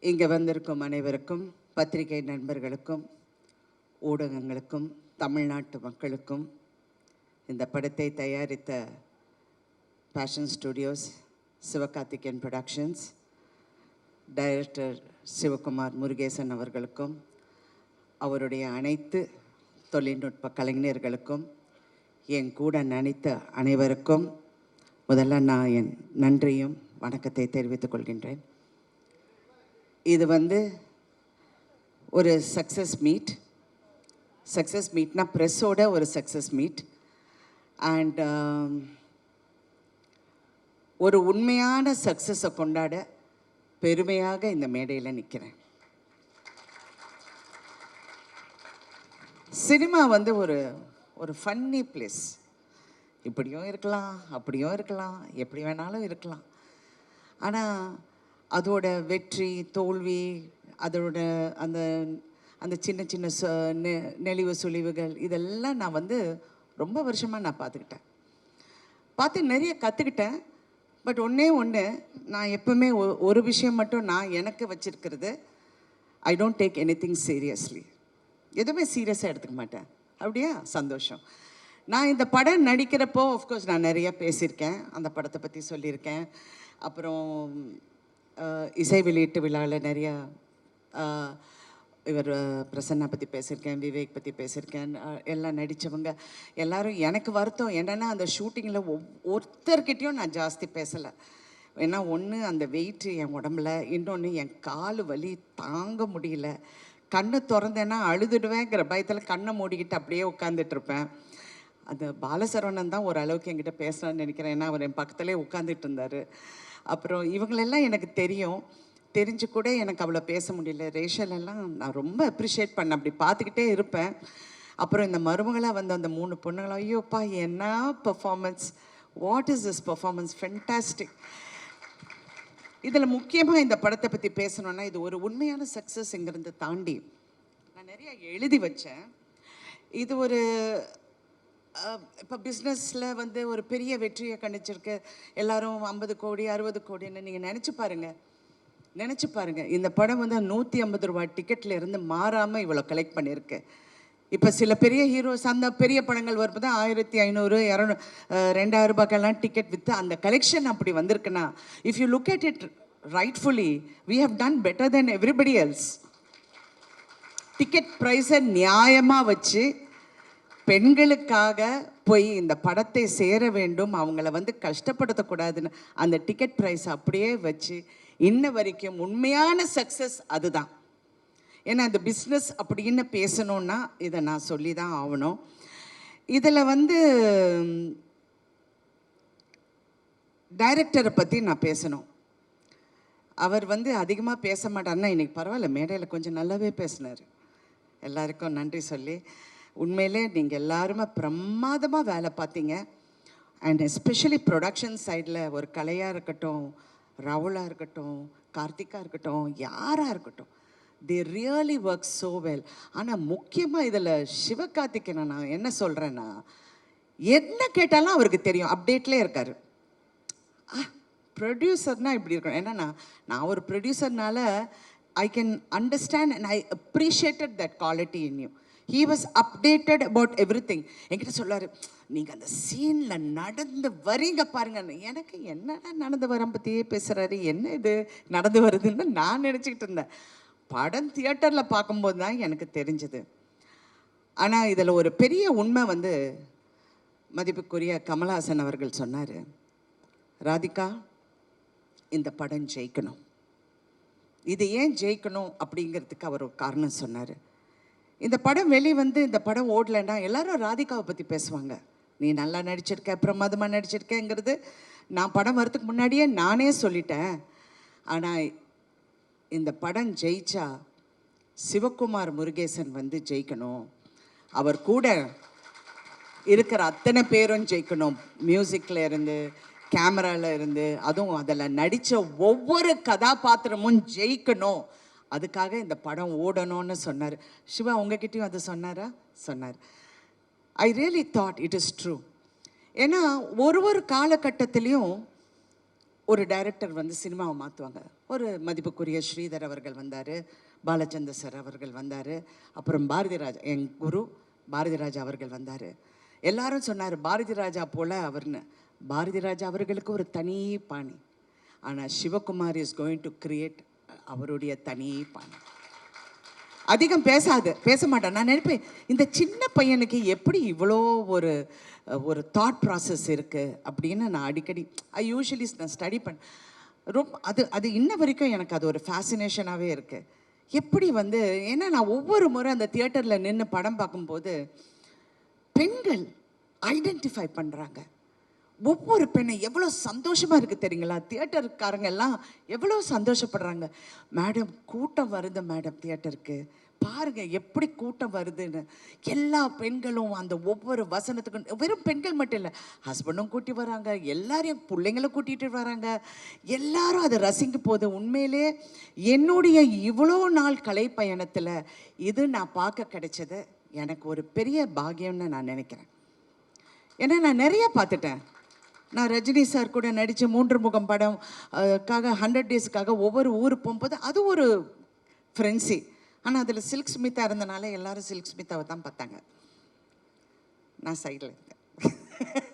இங்கே வந்திருக்கும் அனைவருக்கும், பத்திரிகை நண்பர்களுக்கும், ஊடகங்களுக்கும், தமிழ்நாட்டு மக்களுக்கும், இந்த படத்தை தயாரித்த Passion Studios, Sivakarthikeyan productions, director Sivakumar Murugesan அவர்களுக்கும், அவருடைய அனைத்து தொழில்நுட்ப கலைஞர்களுக்கும், என் கூட நினைத்த அனைவருக்கும் முதல்ல நான் என் நன்றியும் வணக்கத்தை தெரிவித்துக் கொள்கின்றேன். இது ஒரு சக்ஸஸ் மீட்னா ப்ரெஸ்ஸோட ஒரு சக்ஸஸ் மீட் அண்ட் ஒரு உண்மையான சக்ஸஸை கொண்டாட பெருமையாக இந்த மேடையில் நிற்கிறேன். சினிமா ஒரு ஃபன்னி பிளேஸ். இப்படியும் இருக்கலாம், அப்படியும் இருக்கலாம், எப்படி வேணாலும் இருக்கலாம். ஆனால் அதோட வெற்றி தோல்வி, அதோட அந்த அந்த சின்ன சின்ன நெளிவு சுழிவுகள் இதெல்லாம் நான் ரொம்ப வருஷமாக நான் பார்த்து நிறைய கற்றுக்கிட்டேன். பட் ஒன்று நான் எப்பவுமே ஒரு விஷயம் மட்டும் நான் எனக்கு வச்சுருக்கிறது, I don't take anything seriously. எதுவுமே சீரியஸாக எடுத்துக்க மாட்டேன். அப்படியா? சந்தோஷம். நான் இந்த படம் நடிக்கிறப்போ ஆஃப்கோர்ஸ் நான் நிறையா பேசியிருக்கேன், அந்த படத்தை பற்றி சொல்லியிருக்கேன். அப்புறம் இசை வெளியீட்டு விழாவில் நிறையா இவர் பிரசன்னா பற்றி பேசியிருக்கேன், விவேக் பற்றி பேசியிருக்கேன். எல்லாம் நடித்தவங்க எல்லோரும் எனக்கு வருத்தம் என்னென்னா, அந்த ஷூட்டிங்கில் ஒருத்தர்கிட்டையும் நான் ஜாஸ்தி பேசலை. ஏன்னா ஒன்று அந்த வெயிட்டு என் உடம்புல, இன்னொன்று என் கால் வலி தாங்க முடியல. கண்ணை திறந்தேன்னா அழுதுடுவேங்கிற பயத்தில் கண்ணை மூடிக்கிட்டு அப்படியே உட்காந்துட்ருப்பேன். அந்த பாலசரவணன் தான் ஓரளவுக்கு என்கிட்ட பேசலான்னு நினைக்கிறேன். ஏன்னா அவர் என் பக்கத்துலேயே உட்காந்துட்டு இருந்தார். அப்புறம் இவங்களெல்லாம் எனக்கு தெரிஞ்சு கூட எனக்கு அவ்வளோ பேச முடியல. ரேஷலெல்லாம் நான் ரொம்ப அப்ரிஷியேட் பண்ணேன், அப்படி பார்த்துக்கிட்டே இருப்பேன். அப்புறம் இந்த மருமகளாக அந்த 3 பொண்ணுங்களும், ஐயோப்பா என்ன performance, what is this performance, fantastic. இதில் முக்கியமாக இந்த படத்தை பற்றி பேசணுன்னா, இது ஒரு உண்மையான சக்ஸஸ்ங்கிறத தாண்டி நான் நிறையா எழுதி வச்சேன். இது ஒரு இப்போ பிஸ்னஸில் ஒரு பெரிய வெற்றியை கணிச்சிருக்கு. எல்லோரும் 50 கோடி 60 கோடின்னு நீங்கள் நினச்சி பாருங்கள். இந்த படம் 150 ரூபா டிக்கெட்டில் இருந்து மாறாமல் இவ்வளோ கலெக்ட் பண்ணியிருக்கு. இப்போ சில பெரிய ஹீரோஸ் அந்த பெரிய படங்கள் வரும்போது 1500 200 2000 ரூபாய்க்கெல்லாம் டிக்கெட் விற்று அந்த கலெக்ஷன் அப்படி வந்திருக்குன்னா, if you look at it rightfully, we have done better than everybody else. Ticket ப்ரைஸை நியாயமாக வச்சு பெண்களுக்காக போய் இந்த படத்தை சேர வேண்டும், அவங்கள கஷ்டப்படுத்தக்கூடாதுன்னு அந்த டிக்கெட் ப்ரைஸ் அப்படியே வச்சு இன்ன வரைக்கும் உண்மையான சக்ஸஸ் அதுதான். ஏன்னா இந்த பிஸ்னஸ் அப்படின்னு பேசணுன்னா இதை நான் சொல்லி தான் ஆகணும். இதில் டைரக்டரை பற்றி நான் பேசணும். அவர் அதிகமாக பேச மாட்டார்னா, இன்றைக்கி பரவாயில்ல, மேடையில் கொஞ்சம் நல்லாவே பேசினார். எல்லாருக்கும் நன்றி சொல்லி, உண்மையிலே நீங்கள் எல்லாருமே பிரமாதமாக வேலை பார்த்தீங்க. அண்ட் எஸ்பெஷலி ப்ரொடக்ஷன் சைடில் ஒரு கலையாக இருக்கட்டும், ராகுலாக இருக்கட்டும், கார்த்திகா இருக்கட்டும், யாராக இருக்கட்டும், they really work so well. ஆனால் முக்கியமாக இதில் சிவகார்த்திகேயனை நான் என்ன சொல்கிறேன்னா, என்ன கேட்டாலும் அவருக்கு தெரியும், அப்டேட்லேயே இருக்கார். ப்ரொடியூசர்னால் இப்படி இருக்கணும். ஏன்னா நான் ஒரு ப்ரொடியூசர்னால I can understand and I appreciated that quality in you. He was updated about everything. என்கிட்ட சொல்லார், நீங்கள் அந்த சீனில் நடந்து வரீங்க பாருங்க. எனக்கு என்னடா நடந்து வரம் பற்றியே பேசுகிறாரு, என்ன இது நடந்து வருதுன்னு நான் நினச்சிக்கிட்டு இருந்தேன். படம் தியேட்டரில் பார்க்கும்போது தான் எனக்கு தெரிஞ்சது. ஆனால் இதில் ஒரு பெரிய உண்மை மதிப்புக்குரிய கமல்ஹாசன் அவர்கள் சொன்னார், ராதிகா இந்த படம் ஜெயிக்கணும். இது ஏன் ஜெயிக்கணும் அப்படிங்கிறதுக்கு அவர் ஒரு காரணம் சொன்னார். இந்த படம் இந்த படம் ஓடலைன்னா எல்லாரும் ராதிகாவை பற்றி பேசுவாங்க. நீ நல்லா நடிச்சிருக்க, பிரமாதமாக நடிச்சிருக்கேங்கிறது நான் படம் வரத்துக்கு முன்னாடியே நானே சொல்லிட்டேன். ஆனால் இந்த படம் ஜெயிச்சா சிவகுமார் முருகேசன் ஜெயிக்கணும், அவர் கூட இருக்கிற அத்தனை பேரும் ஜெயிக்கணும். மியூசிக்கில் இருந்து, கேமராவில் இருந்து, அதுவும் அதில் நடித்த ஒவ்வொரு கதாபாத்திரமும் ஜெயிக்கணும். அதுக்காக இந்த படம் ஓடணும்னு சொன்னார். சிவா உங்ககிட்டயும் அது சொன்னாரா? சொன்னார். I really thought it is true. ஏன்னா ஒரு காலகட்டத்திலையும் ஒரு டைரக்டர் வந்து சினிமாவை மாற்றுவாங்க. ஒரு மதிப்புக்குரிய ஸ்ரீதர் அவர்கள் வந்தார், பாலச்சந்தர் சார் அவர்கள் வந்தார், அப்புறம் பாரதி ராஜா என் குரு பாரதி ராஜா அவர்கள் வந்தார். எல்லாரும் சொன்னார் பாரதி ராஜா போல் அவர்னு. பாரதி ராஜா அவர்களுக்கு ஒரு தனி பாணி. ஆனால் Sivakumar is going to create அவருடைய தனி பாணி. அதிகம் பேச மாட்டேன். நான் நினைப்பேன் இந்த சின்ன பையனுக்கு எப்படி இவ்வளோ ஒரு ஒரு தாட் ப்ராசஸ் இருக்குது அப்படின்னு. நான் அடிக்கடி யூஸ்வலி நான் ஸ்டடி ரொம்ப அது இன்ன வரைக்கும் எனக்கு அது ஒரு ஃபேசினேஷனாகவே இருக்குது. எப்படி வந்து ஏன்னா நான் ஒவ்வொரு முறை அந்த தியேட்டரில் நின்று படம் பார்க்கும்போது பெண்கள் ஐடென்டிஃபை பண்ணுறாங்க. ஒவ்வொரு பெண்ணை எவ்வளோ சந்தோஷமாக இருக்குது தெரியுங்களா? தியேட்டருக்காரங்க எல்லாம் எவ்வளோ சந்தோஷப்படுறாங்க. மேடம் கூட்டம் வருது மேடம், தியேட்டருக்கு பாருங்கள் எப்படி கூட்டம் வருதுன்னு. எல்லா பெண்களும் அந்த ஒவ்வொரு வசனத்துக்கும், வெறும் பெண்கள் மட்டும் இல்லை, ஹஸ்பண்டும் கூட்டி வராங்க, எல்லாரையும் பிள்ளைங்களும் கூட்டிகிட்டு வராங்க, எல்லாரும் அதை ரசிக்க போது. உண்மையிலே என்னுடைய இவ்வளோ நாள் கலை பயணத்தில் இது நான் பார்க்க கிடைச்சது எனக்கு ஒரு பெரிய பாக்கியம்னு நான் நினைக்கிறேன். ஏன்னா நான் நிறைய பார்த்துட்டேன். நான் ரஜினி சார் கூட நடித்த 3 முகம் படம் 100 டேஸுக்காக ஒவ்வொரு ஊருக்கு போகும்போது அது ஒரு ஃப்ரெண்ட்ஸி. ஆனால் அதில் சில்க் ஸ்மிதா இருந்தனால எல்லாரும் சில்க் ஸ்மிதாவை தான் பார்த்தாங்க. நான் சைடில் இருந்தேன்.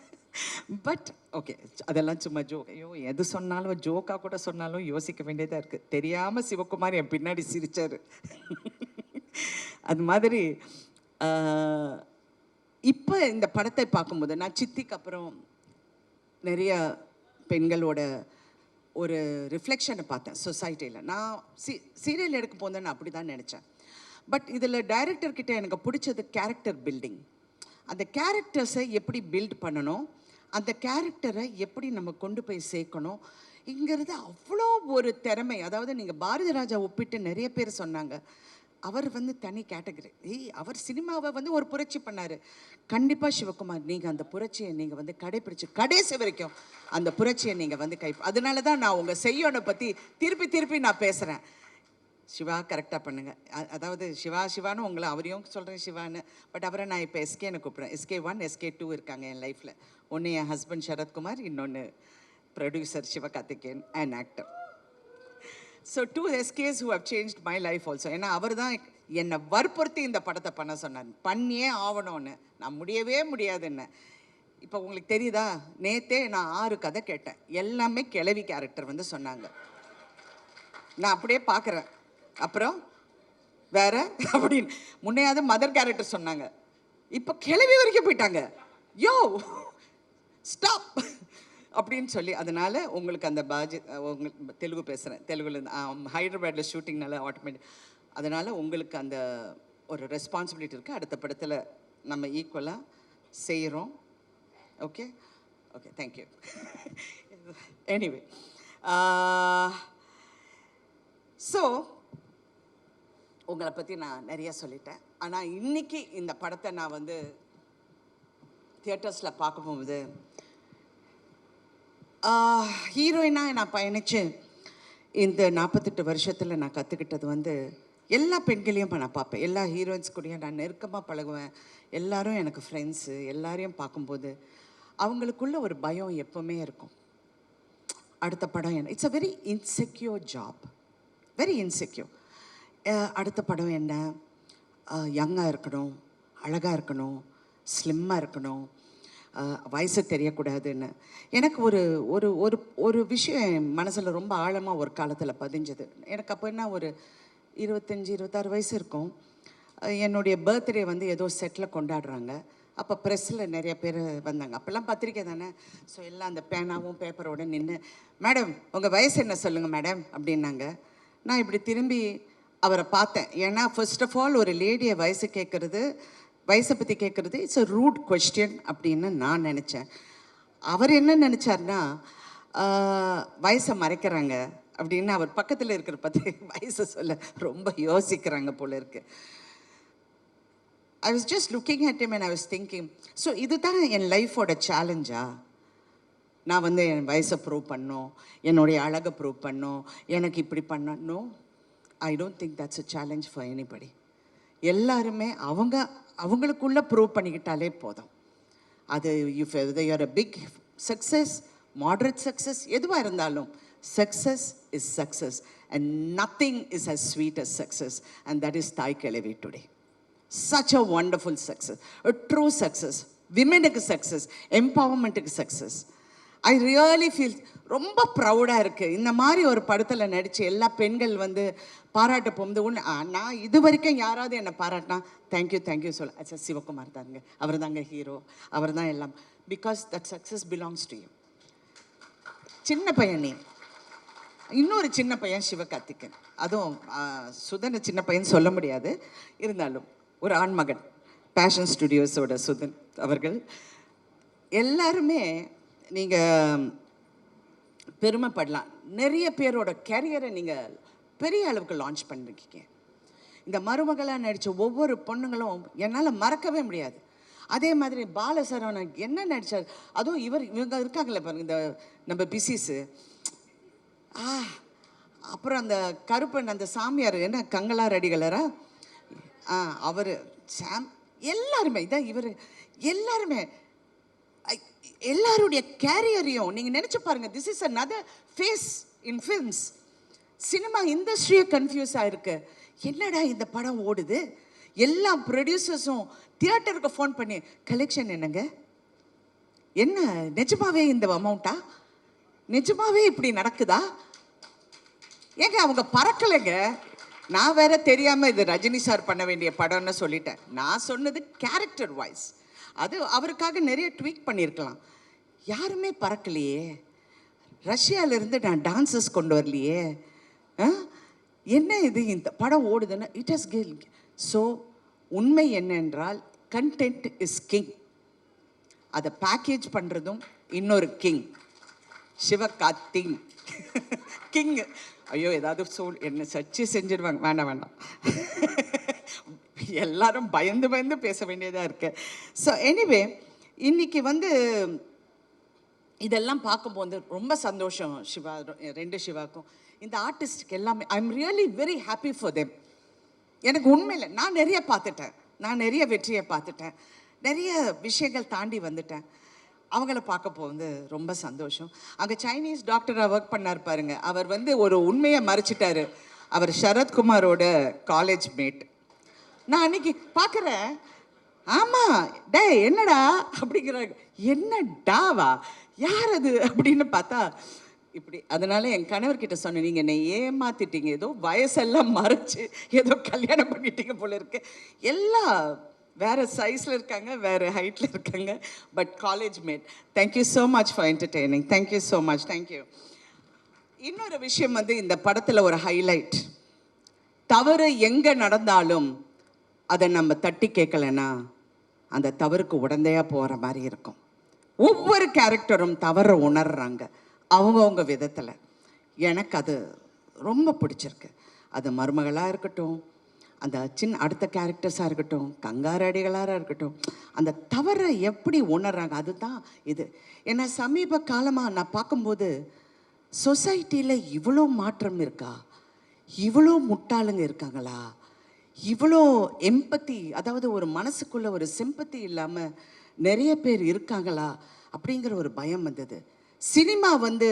பட் ஓகே, அதெல்லாம் சும்மா ஜோக். ஐயோ எது சொன்னாலும் ஜோக்காக கூட சொன்னாலும் யோசிக்க வேண்டியதாக இருக்குது. தெரியாமல் சிவகுமார் என் பின்னாடி சிரித்தார். அது மாதிரி இப்போ இந்த படத்தை பார்க்கும்போது நான் சித்திக்கு அப்புறம் நிறைய பெண்களோட ஒரு ரிஃப்ளெக்ஷனை பார்த்தேன் சொசைட்டியில். நான் சீரியல் எடுக்க போந்தேன்னு அப்படி தான் நினச்சேன். பட் இதில் டைரக்டர்கிட்ட எனக்கு பிடிச்சது கேரக்டர் பில்டிங். அந்த கேரக்டர்ஸை எப்படி பில்ட் பண்ணணும், அந்த கேரக்டரை எப்படி நம்ம கொண்டு போய் சேர்க்கணும் இங்கிறது அவ்வளோ ஒரு திறமை. அதாவது நீங்கள் பாரதி ராஜா ஒப்பிட்டு நிறைய பேர் சொன்னாங்க, அவர் வந்து தனி கேட்டகரி. அவர் சினிமாவை வந்து ஒரு புரட்சி பண்ணார். கண்டிப்பாக சிவகுமார் நீங்கள் அந்த புரட்சியை நீங்கள் வந்து கடைப்பிடிச்சு கடைசி வரைக்கும் அந்த புரட்சியை நீங்கள் வந்து அதனால தான் நான் உங்கள் செய்யோனை பற்றி திருப்பி நான் பேசுகிறேன். சிவா கரெக்டாக பண்ணுங்கள். அதாவது சிவான்னு உங்களை அவரையும் சொல்கிறேன் சிவான்னு. பட் அவரை நான் இப்போ எஸ்கேன்னு கூப்பிட்றேன். SK1 SK2 இருக்காங்க என் லைஃப்பில். ஒன்று என் ஹஸ்பண்ட் சரத்குமார், இன்னொன்று producer Sivakarthikeyan and actor. So 2 SKs who have changed my life also. ஏன்னா அவர் தான் என்னை வற்புறுத்தி இந்த படத்தை பண்ண சொன்னார். பண்ணியே ஆகணும்னு. நான் முடியவே முடியாதுன்னு. இப்போ உங்களுக்கு தெரியுதா, நேற்றே நான் 6 கதை கேட்டேன். எல்லாமே கிழவி கேரக்டர் வந்து சொன்னாங்க. நான் அப்படியே பார்க்குறேன். அப்புறம் வேற அப்படின்னு முன்னையாவது மதர் கேரக்டர் சொன்னாங்க, இப்போ கிழவி வரைக்கும் போயிட்டாங்க. யோ ஸ்டாப் அப்படின்னு சொல்லி. அதனால் உங்களுக்கு அந்த உங்களுக்கு தெலுங்கு பேசுகிறேன், தெலுங்குலேருந்து ஹைதராபாத்தில் ஷூட்டிங்னால ஆட்டோமேட்டிக். அதனால் உங்களுக்கு அந்த ஒரு ரெஸ்பான்சிபிலிட்டி இருக்குது. அடுத்த படத்தில் நம்ம ஈக்குவலாக செய்கிறோம். Okay okay, thank you. Anyway, so உங்களை பற்றி நான் நிறைய சொல்லிட்டேன். ஆனால் இன்றைக்கி இந்த படத்தை நான் வந்து தியேட்டர்ஸில் பார்க்கும்போது ஹீரோயினாக நான் பயணித்து இந்த 48 வருஷத்தில் நான் கற்றுக்கிட்டது வந்து எல்லா பெண்களையும் நான் பார்ப்பேன். எல்லா ஹீரோயின்ஸ் கூடயும் நான் நெருக்கமாக பழகுவேன். எல்லாரும் எனக்கு ஃப்ரெண்ட்ஸு. எல்லாரையும் பார்க்கும்போது அவங்களுக்குள்ள ஒரு பயம் எப்போவுமே இருக்கும். அடுத்த படம் என்ன, it's a very insecure job, very insecure. அடுத்த படம் என்ன, யங்காக இருக்கணும், அழகாக இருக்கணும், ஸ்லிம்மாக இருக்கணும், வயசு தெரியக்கூடாதுன்னு. எனக்கு ஒரு ஒரு ஒரு ஒரு விஷயம் என் மனசில் ரொம்ப ஆழமாக ஒரு காலத்தில் பதிஞ்சது. எனக்கு அப்போ என்ன ஒரு 25-26 வயசு இருக்கும். என்னுடைய பர்த்டே வந்து ஏதோ செட்டில் கொண்டாடுறாங்க. அப்போ ப்ரெஸ்ஸில் நிறைய பேர் வந்தாங்க. அப்போல்லாம் பத்திரிக்கை தானே. ஸோ எல்லாம் அந்த பேனாவும் பேப்பரோடு நின்று, மேடம் உங்கள் வயசு என்ன சொல்லுங்கள் மேடம் அப்படின்னாங்க. நான் இப்படி திரும்பி அவரை பார்த்தேன். ஏன்னா ஃபர்ஸ்ட் ஆஃப் ஆல் ஒரு லேடியை வயசை பற்றி கேட்குறது இட்ஸ் அ ரூட் கொஸ்டின் அப்படின்னு நான் நினச்சேன். அவர் என்ன நினச்சார்னா, வயசை மறைக்கிறாங்க அப்படின்னு. அவர் பக்கத்தில் இருக்கிற பற்றி வயசை சொல்ல ரொம்ப யோசிக்கிறாங்க போல இருக்கு. I was just looking at him and I was thinking, so இதுதான் என் லைஃபோட சேலஞ்சா? நான் வந்து என் வயசை ப்ரூவ் பண்ணோம், என்னுடைய அழகை ப்ரூவ் பண்ணோம், எனக்கு இப்படி பண்ணணும். I don't think that's a challenge for anybody. எல்லாருமே அவங்களுக்குள்ளே ப்ரூவ் பண்ணிக்கிட்டாலே போதும். அது if you are a big success moderate success எதுவாக இருந்தாலும் success is success and nothing is as sweet as success, and that is தாய் கிழவி today. Such a wonderful success, a true success. விமெனுக்கு சக்ஸஸ், எம்பவர்மெண்ட்டுக்கு சக்ஸஸ். ஐ ரியலி ஃபீல் ரொம்ப ப்ரௌடாக இருக்குது. இந்த மாதிரி ஒரு படத்தில் நடித்து எல்லா பெண்கள் வந்து பாராட்ட போகும்போது ஒன்று நான் இது வரைக்கும் யாராவது என்னை பாராட்டினா தேங்க்யூ சொல்ல அச்சா சிவகுமார் தாங்க, அவர் தாங்க ஹீரோ, அவர் தான் எல்லாம். Because that success belongs to you. சின்ன பையன் நீ, இன்னொரு சின்ன பையன் சிவகார்த்திகன், அதுவும் சுதனை சின்ன பையன் சொல்ல முடியாது, இருந்தாலும் ஒரு ஆண்மகன் பேஷன் ஸ்டுடியோஸோட சுதன் அவர்கள். எல்லாருமே நீங்கள் பெருமைப்படலாம். நிறைய பேரோட கேரியரை நீங்கள் பெரிய அளவுக்கு லான்ச் பண்ணிருக்கீங்க. இந்த மருமகளாக நடித்த ஒவ்வொரு பொண்ணுங்களும் என்னால் மறக்கவே முடியாது. அதே மாதிரி பாலசரவணன் என்ன நடித்தார், அதுவும் இவங்க இருக்காங்களே பாருங்க, இந்த நம்ம பிசிஸு, அப்புறம் அந்த கருப்பன் அந்த சாமியார் என்ன கங்களார் அடிகளரா, அவர் சாம், எல்லாருமே இதான் இவர், எல்லாருமே எல்லாருடைய கேரியரையும் நீங்கள் நினச்சி பாருங்கள். This is another phase in films. Cinema இண்டஸ்ட்ரியே கன்ஃபியூஸ் ஆகிருக்கு. என்னடா இந்த படம் ஓடுது, எல்லா ப்ரொடியூசர்ஸும் தியேட்டருக்கு ஃபோன் பண்ணி கலெக்ஷன் என்னங்க, என்ன நிஜமாவே இந்த அமௌண்ட்டா, நிஜமாவே இப்படி நடக்குதா, ஏங்க அவங்க பறக்கலைங்க. நான் வேற தெரியாமல் இது ரஜினி சார் பண்ண வேண்டிய படம்னு சொல்லிட்டேன். நான் சொன்னது கேரக்டர் வாய்ஸ், அது அவருக்காக நிறைய ட்வீக் பண்ணியிருக்கலாம். யாருமே பறக்கலையே, ரஷ்யாவிலேருந்து நான் டான்சஸ் கொண்டு வரலையே, என்ன இது இந்த படம் ஓடுதுன்னு இட் ஹஸ் கில். ஸோ உண்மை என்னென்றால் கண்டென்ட் இஸ் கிங். அதை பேக்கேஜ் பண்ணுறதும் இன்னொரு கிங், சிவகார்த்திக் கிங். ஐயோ ஏதாவது என்ன சர்ச்சை செஞ்சிடுவாங்க, வேண்டாம் எல்லாரும் பயந்து பேச வேண்டியதாக இருக்கு. ஸோ எனிவே இன்னைக்கு வந்து இதெல்லாம் பார்க்கும்போது ரொம்ப சந்தோஷம். சிவா, ரெண்டு சிவாக்கும் இந்த ஆர்டிஸ்டுக்கு எல்லாமே I am really very happy for them. எனக்கு உண்மையில் நான் நிறைய பார்த்துட்டேன், நான் நிறைய வெற்றியை பார்த்துட்டேன், நிறைய விஷயங்கள் தாண்டி வந்துட்டேன். அவங்கள பார்க்க போகுது ரொம்ப சந்தோஷம். அங்கே சைனீஸ் டாக்டராக ஒர்க் பண்ணார் பாருங்க, அவர் வந்து ஒரு உண்மையை மறைச்சிட்டாரு. அவர் சரத்குமாரோட காலேஜ் மேட். நான் அன்னைக்கு பார்க்குறேன், ஆமாம் டே என்னடா அப்படிங்கிறாங்க, என்ன டாவா யார் அது அப்படின்னு பார்த்தா இப்படி. அதனால என் கணவர்கிட்ட சொன்னேன், நீங்கள் என்னை ஏமாத்திட்டீங்க, ஏதோ வயசெல்லாம் மறைச்சு ஏதோ கல்யாணம் பண்ணிட்டீங்க போல இருக்கு. எல்லாம் வேறு சைஸில் இருக்காங்க, வேறு ஹைட்டில் இருக்காங்க, but college mate. Thank you so much for entertaining, thank you so much, thank you. இன்னொரு விஷயம் வந்து இந்த படத்தில் ஒரு ஹைலைட், தவறு எங்கே நடந்தாலும் அதை நம்ம தட்டி கேட்கலன்னா அந்த தவறுக்கு உடந்தையாக போகிற மாதிரி இருக்கும். ஒவ்வொரு கேரக்டரும் தவறை உணர்றாங்க அவங்கவுங்க விதத்தில். எனக்கு அது ரொம்ப பிடிச்சிருக்கு. அது மருமகளாக இருக்கட்டும், அந்த அடுத்த கேரக்டர்ஸாக இருக்கட்டும், கங்காரு அடிகளாராக இருக்கட்டும், அந்த தவறை எப்படி உணர்றாங்க அதுதான் இது. ஏன்னா சமீப காலமாக நான் பார்க்கும்போது சொசைட்டியில் இவ்வளோ மாற்றம் இருக்கா, இவ்வளோ முட்டாளுங்க இருக்காங்களா, இவ்வளோ எம்பத்தி, அதாவது ஒரு மனசுக்குள்ளே ஒரு சிம்பத்தி இல்லாமல் நிறைய பேர் இருக்காங்களா அப்படிங்கிற ஒரு பயம் வந்தது. சினிமா வந்து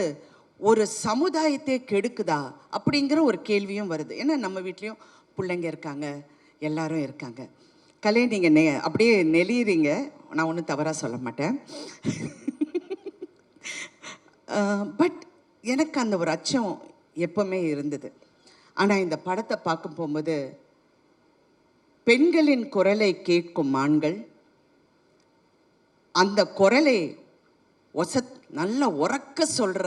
ஒரு சமுதாயத்தை கெடுக்குதா அப்படிங்கிற ஒரு கேள்வியும் வருது. ஏன்னா நம்ம வீட்லேயும் பிள்ளைங்க இருக்காங்க, எல்லாரும் இருக்காங்க. கலை நீங்கள் அப்படியே நெளிறீங்க, நான் ஒன்றும் தவறாக சொல்ல மாட்டேன். பட் எனக்கு அந்த ஒரு அச்சம் எப்பவுமே இருந்தது. ஆனால் இந்த படத்தை பார்க்க போகும்போது பெண்களின் குரலை கேட்கும் ஆண்கள், அந்த குரலை நல்ல உறக்க சொல்கிற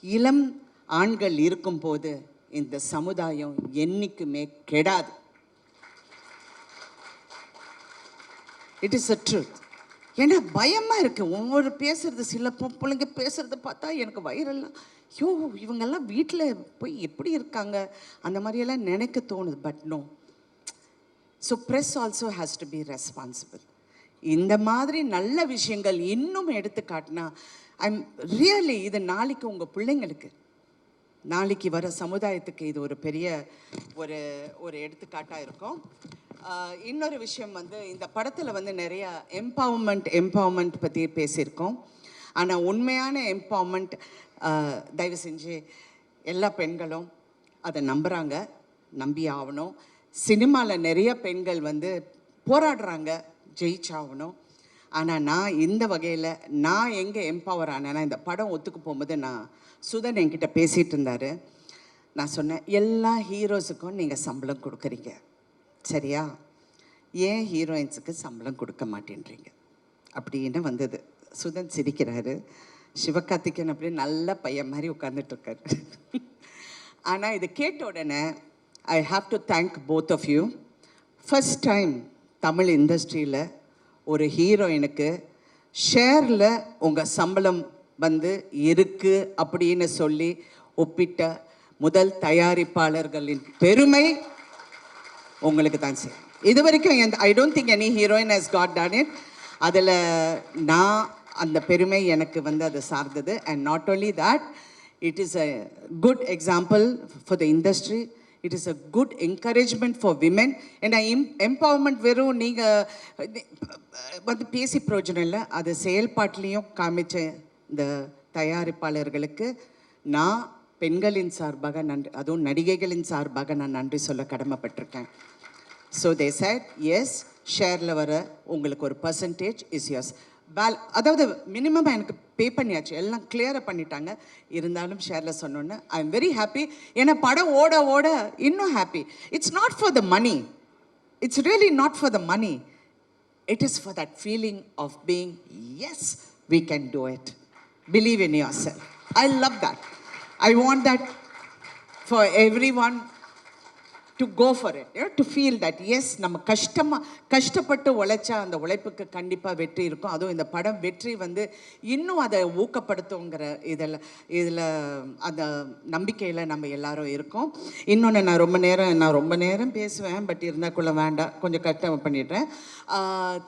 இளம் ஆண்கள் இருக்கும்போது இந்த சமுதாயம் என்னைக்குமே கெடாது. It is a truth. ஏன்னா பயமாக இருக்குது ஒவ்வொரு பேசுறது, சில பிள்ளைங்க பேசுகிறத பார்த்தா எனக்கு வயிறெல்லாம் ஐயோ இவங்கெல்லாம் வீட்டில் போய் எப்படி இருக்காங்க அந்த மாதிரியெல்லாம் நினைக்க தோணுது. But no. So press also has to be responsible. இந்த மாதிரி நல்ல விஷயங்கள் இன்னும் எடுத்து காட்டினா ஐம் ரியலி இது நாளைக்கு உங்கள் பிள்ளைங்களுக்கு, நாளைக்கு வர சமுதாயத்துக்கு இது ஒரு பெரிய ஒரு எடுத்துக்காட்டாக இருக்கும். இன்னொரு விஷயம் வந்து இந்த படத்தில் வந்து நிறையா எம்பவர்மெண்ட் பற்றி பேசியிருக்கோம். ஆனால் உண்மையான எம்பவர்மெண்ட் தயவு செஞ்சு எல்லா பெண்களும் அதை நம்புகிறாங்க, நம்பி ஆகணும். சினிமாவில் நிறைய பெண்கள் வந்து போராடுறாங்க, ஜெயிச்சாகணும். ஆனால் நான் இந்த வகையில் நான் எங்கே எம்பவர் ஆனேன்னா, இந்த படம் ஒத்துக்கு போகும்போது சுதன் என்கிட்ட பேசிகிட்டு இருந்தார். நான் சொன்னேன், எல்லா ஹீரோஸுக்கும் நீங்கள் சம்பளம் கொடுக்குறீங்க சரியா, ஏன் ஹீரோயின்ஸுக்கு சம்பளம் கொடுக்க மாட்டேன்றீங்க அப்படின்னு வந்தது. சுதன் சிரிக்கிறாரு. சிவகார்த்திகேயன் அப்படியே நல்ல பையன் மாதிரி உட்காந்துட்ருக்காரு. ஆனால் இது கேட்ட உடனே I have to thank both of you. First time Tamil இண்டஸ்ட்ரியில் ஒரு ஹீரோயினுக்கு ஷேரில் உங்கள் சம்பளம் வந்து இருக்குது அப்படின்னு சொல்லி ஒப்பிட்ட முதல் தயாரிப்பாளர்களின் பெருமை உங்களுக்கு தான் சரி. இது வரைக்கும் ஐ don't think any heroine has got done it. அதில் நான் அந்த பெருமை எனக்கு வந்து அது சார்ந்தது. And not only that, it is a good example for the industry. It is a good encouragement for women. ஏன்னா எம்பவர்மெண்ட் வெறும் நீங்கள் வந்து பேசி பிரயோஜனம் இல்லை, அது செயல்பாட்டிலையும் காமிச்ச இந்த தயாரிப்பாளர்களுக்கு நான் பெண்களின் சார்பாக நன்றி, அதுவும் நடிகைகளின் சார்பாக நான் நன்றி சொல்ல கடமைப்பட்டிருக்கேன். ஸோ தே செட் எஸ், ஷேரில் வர உங்களுக்கு ஒரு பர்சன்டேஜ் இஸ் யோர்ஸ். அதாவது மினிமமாக எனக்கு பே பண்ணியாச்சு, எல்லாம் கிளியராக பண்ணிட்டாங்க. இருந்தாலும் ஷேரில் சொன்னோன்னு ஐ எம் வெரி ஹாப்பி. ஏன்னா படம் ஓட ஓட இன்னும் happy. It's not for the money, it's really not for the money, it is for that feeling of being yes we can do it. Believe in yourself. I love that. I want that for everyone to go for it, you know, to feel that yes, நம்ம கஷ்டப்பட்டு உழைச்சா அந்த உழைப்புக்கு கண்டிப்பாக வெற்றி இருக்கும். அதுவும் இந்த படம் வெற்றி வந்து இன்னும் அதை ஊக்கப்படுத்துங்கிற இதில் அந்த நம்பிக்கையில் நம்ம எல்லாரும் இருக்கோம். இன்னொன்று, நான் ரொம்ப நேரம் பேசுவேன், பட் இருந்தாக்குள்ள வேண்டாம், கொஞ்சம் கஷ்டம் பண்ணிடுறேன்.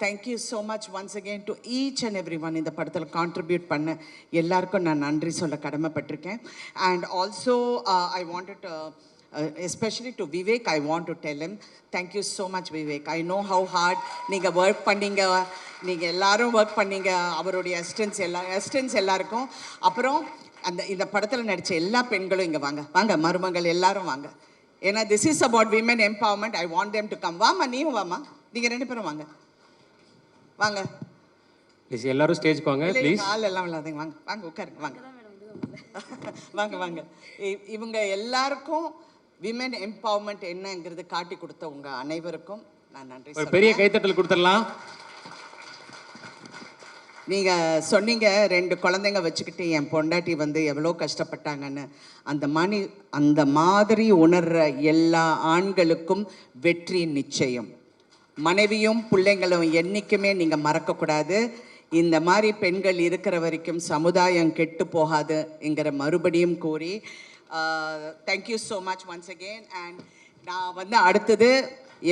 Thank you so much once again to each and every one. இந்த படத்தில் கான்ட்ரிபியூட் பண்ண எல்லாருக்கும் நான் நன்றி சொல்ல கடமைப்பட்டிருக்கேன். And also I wanted especially to Vivek, I want to tell him thank you so much Vivek. I know how hard நீங்க work பண்ணீங்க, நீங்க எல்லாரும் work பண்ணீங்க, அவருடைய assistants எல்லாருக்கும். அப்புறம் இந்த படத்தில் நடிச்ச எல்லா பெண்களும் இங்கே வாங்க மருமகள் எல்லாரும் வாங்க. ஏன்னா this is about women empowerment. I want them to come. வாமா, நீயும் வாமா, நீங்கள் 2 பேரும் வாங்க ப்ளீஸ். எல்லாரும் ஸ்டேஜ்க்கு வாங்க ப்ளீஸ். ஆள் எல்லாம் இல்லாதீங்க, வாங்க உட்காருங்க, வாங்க. இவங்க எல்லாருக்கும் விமென் எம்பவர்மெண்ட் என்னங்கிறது காட்டி கொடுத்த உங்க அனைவருக்கும் நான் நன்றி சொல்றேன். பெரிய கைத்தட்டல் கொடுத்துடலாம். நீங்க சொன்னீங்க 2 குழந்தைங்க வச்சுக்கிட்டு என் பொண்டாட்டி வந்து எவ்வளோ கஷ்டப்பட்டாங்கன்னு. அந்த மாதிரி உணர்ற எல்லா ஆண்களுக்கும் வெற்றி நிச்சயம். மனைவியும் பிள்ளைங்களும் என்னைக்குமே நீங்க மறக்கக்கூடாது. இந்த மாதிரி பெண்கள் இருக்கிற வரைக்கும் சமுதாயம் கெட்டு போகாதுங்கிற மறுபடியும் கூறி thank you so much once again. And நான் வந்து அடுத்தது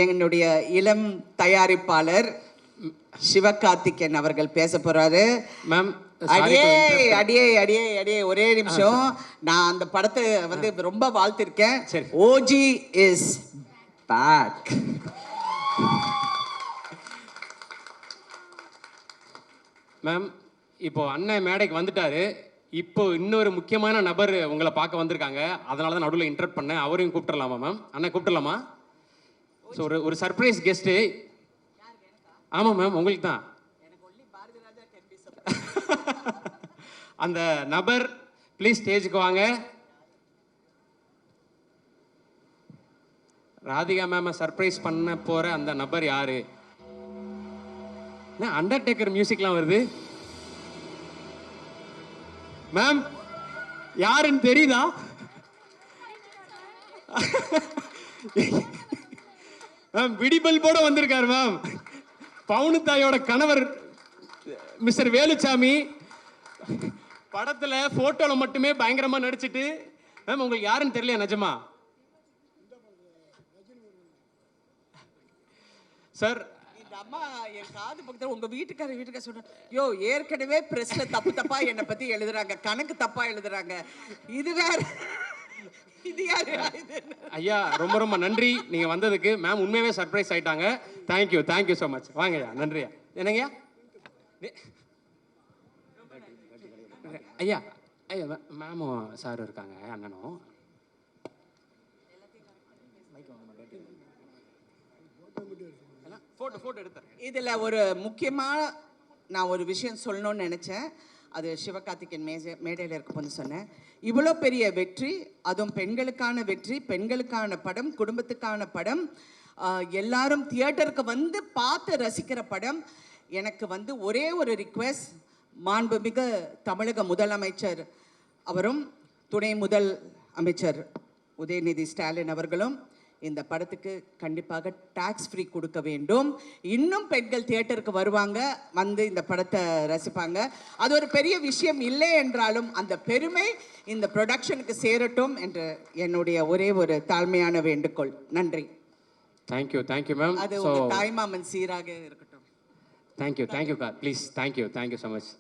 என்னுடைய இளம் தயாரிப்பாளர் சிவகார்த்திகேயன் அவர்கள் பேச போறாரு. மேம், அடியே ஒரே நிமிஷம். நான் அந்த படத்தை வந்து ரொம்ப வாழ்த்திருக்கேன். OG is back. மேம், இப்போ அண்ணன் மேடைக்கு வந்துட்டாரு. இப்போ இன்னொரு முக்கியமான நபர் உங்களை பார்க்க வந்திருக்காங்க. அதனால தான் நடுவில் இன்டர்ப்ட் பண்ணேன். அவரையும் கூப்பிட்டுலாமா மேம்? அண்ணன் கூப்பிட்டுலாமா? ஸோ ஒரு சர்ப்ரைஸ் கெஸ்ட்டு. ஆமாம் மேம், உங்களுக்கு தான். அந்த நபர் ப்ளீஸ் ஸ்டேஜுக்கு வாங்க. ராதிகா மேம் சர்ப்ரைஸ் பண்ண போற அந்த நபர் யாரு? அண்டர்டேக்கர் மியூசிக்லாம் வருது. மேம், யாருன்னு தெரியுதா? மேம், விடிபல்போட வந்திருக்காரு மேம். பவுனுத்தாயோட கணவர் மிஸ்டர் வேலுச்சாமி படத்துல போட்டோல மட்டுமே பயங்கரமா நடிச்சிட்டு. மேம், உங்களுக்கு யாருன்னு தெரியல நிஜமா? சார், அம்மா என் காது பக்கத்தில் உங்க வீட்டுக்கார சொன்ன, யோ ஏற்கனவே பிரஸ்ல தப்பா என்னை பத்தி எழுதுறாங்க, கணக்கு தப்பா எழுதுறாங்க, இது வேற. இது யாரு? ஐயா, ரொம்ப ரொம்ப நன்றி நீங்க வந்ததுக்கு. மேம் உண்மையாவே சர்ப்ரைஸ் ஆயிட்டாங்க. Thank you so much. வாங்க ஐயா. நன்றியா. என்னங்கய்யா? ஐயா ஐயா மேமும் சார் இருக்காங்க அண்ணனும். ஃபோட்டோ எடுத்தார். இதில் ஒரு முக்கியமான நான் ஒரு விஷயம் சொல்லணும்னு நினச்சேன். அது சிவகார்த்திகேயன் மேடையில் இருக்கும்போது சொன்னேன். இவ்வளோ பெரிய வெற்றி, அதுவும் பெண்களுக்கான வெற்றி, பெண்களுக்கான படம், குடும்பத்துக்கான படம், எல்லாரும் தியேட்டருக்கு வந்து பார்த்து ரசிக்கிற படம். எனக்கு வந்து ஒரே ஒரு ரிக்வெஸ்ட், மாண்புமிகு தமிழக முதலமைச்சர் அவரும் துணை முதல் அமைச்சர் உதயநிதி ஸ்டாலின் அவர்களும் இந்த படத்துக்கு கண்டிப்பாக டாக்ஸ் ஃப்ரீ கொடுக்க வேண்டும். இன்னும் பெண்கள் தியேட்டருக்கு வருவாங்க, வந்து இந்த படத்தை ரசிப்பாங்க. அது ஒரு பெரிய விஷயம் இல்லை என்றாலும் அந்த பெருமை இந்த ப்ரொடக்ஷனுக்கு சேரட்டும் என்று என்னுடைய ஒரே ஒரு தாழ்மையான வேண்டுகோள். நன்றி. Thank you ma'am. அது உங்க தாய்மாமன் சீராக இருக்கட்டும். Thank you please. Thank you so much.